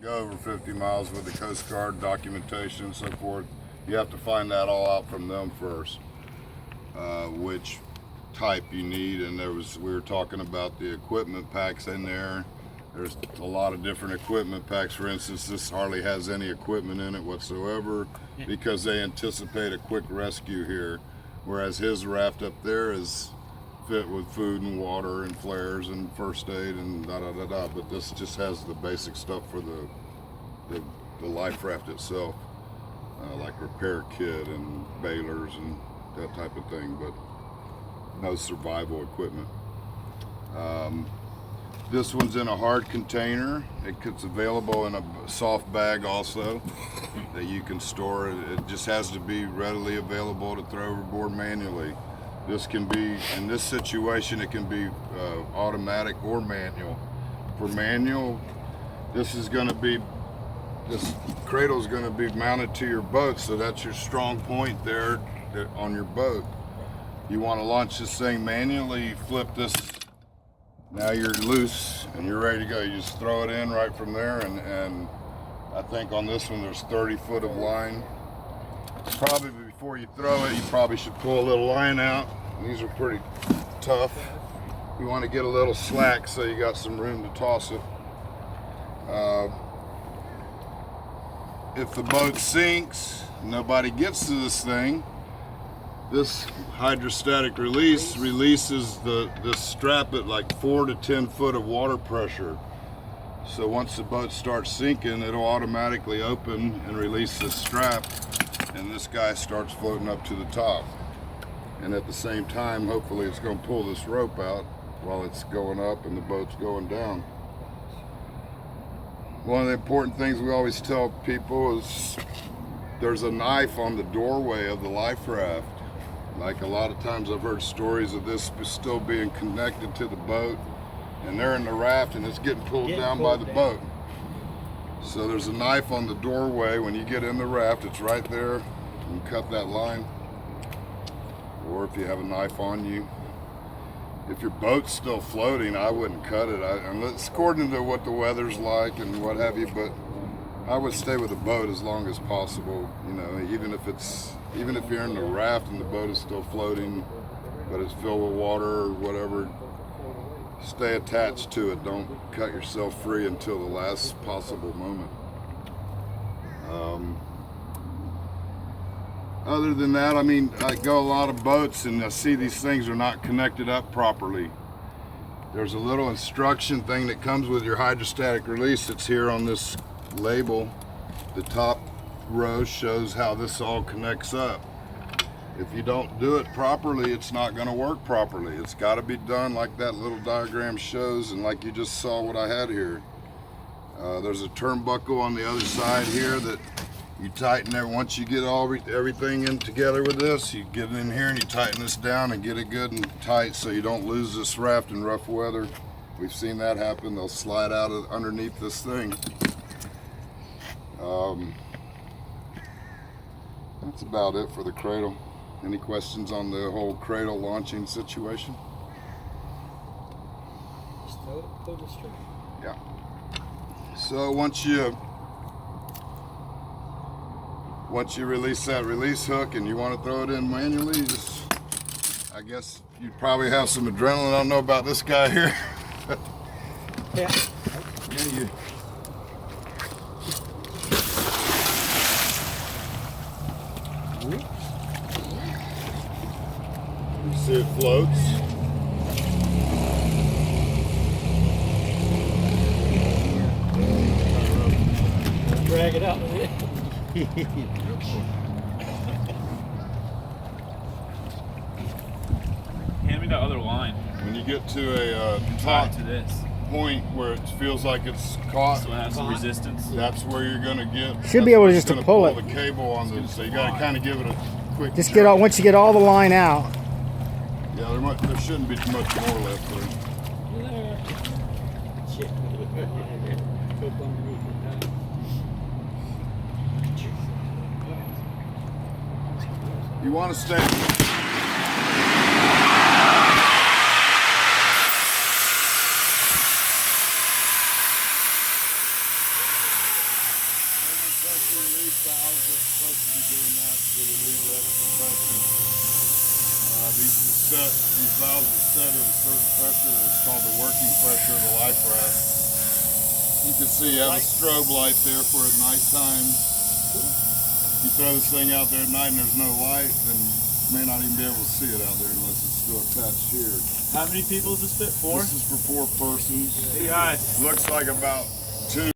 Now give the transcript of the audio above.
Go over 50 miles with the Coast Guard documentation and so forth. You have to find that all out from them first, which type you need. And we were talking about the equipment packs in there. There's a lot of different equipment packs. For instance, this hardly has any equipment in it whatsoever because they anticipate a quick rescue here, whereas his raft up there is fit with food and water and flares and first aid and da-da-da-da, but this just has the basic stuff for the life raft itself, like repair kit and bailers and that type of thing, but no survival equipment. This one's in a hard container. It's available in a soft bag also that you can store. It just has to be readily available to throw overboard manually. This can be, in this situation, it can be automatic or manual. For manual, this cradle is going to be mounted to your boat, so that's your strong point there on your boat. You want to launch this thing manually, flip this. Now you're loose and you're ready to go. You just throw it in right from there, and I think on this one there's 30 foot of line. Probably before you throw it, you probably should pull a little line out. These are pretty tough. You want to get a little slack so you got some room to toss it. If the boat sinks, nobody gets to this thing, this hydrostatic release releases this strap at like 4 to 10 foot of water pressure. So once the boat starts sinking, it'll automatically open and release this strap, and this guy starts floating up to the top. And at the same time, hopefully it's going to pull this rope out while it's going up and the boat's going down. One of the important things we always tell people is there's a knife on the doorway of the life raft. Like a lot of times I've heard stories of this still being connected to the boat, and they're in the raft and it's getting pulled down by the boat. So there's a knife on the doorway. When you get in the raft, it's right there. You can cut that line. Or if you have a knife on you. If your boat's still floating, I wouldn't cut it. It's according to what the weather's like and what have you, but I would stay with the boat as long as possible. You know, even if you're in the raft and the boat is still floating, but it's filled with water or whatever, stay attached to it. Don't cut yourself free until the last possible moment. Other than that, I mean, I go a lot of boats and I see these things are not connected up properly. There's a little instruction thing that comes with your hydrostatic release that's here on this label. The top row shows how this all connects up. If you don't do it properly, it's not going to work properly. It's got to be done like that little diagram shows, and like you just saw what I had here. There's a turnbuckle on the other side here that you tighten there. Once you get everything in together with this, you get it in here and you tighten this down and get it good and tight so you don't lose this raft in rough weather. We've seen that happen. They'll slide out underneath this thing. That's about it for the cradle. Any questions on the whole cradle launching situation? Just throw it, pull the string. Yeah. So once you release that release hook and you want to throw it in manually, I guess you probably have some adrenaline. I don't know about this guy here. Yeah. You see it floats. Drag it out with it. Hand me the other line. When you get to a Tied to this. point where it feels like it's caught, So it has some resistance. that's where you're gonna get. Should be able to that's just gonna pull it. the cable on this, so you gotta kind of give it a quick. Just get all, once you get all the line out. Yeah, there shouldn't be too much more left there. There. Shit. Go underneath it. You want to stay. pressure release valves are supposed to be doing that to relieve the extra pressure. These valves are set at a certain pressure. It's called the working pressure of the life raft. You can see you have a strobe light there for at nighttime. If you throw this thing out there at night and there's no light, then you may not even be able to see it out there unless it's still attached here. How many people is this fit for? This is for 4 persons. Hey guys. Looks like about 2.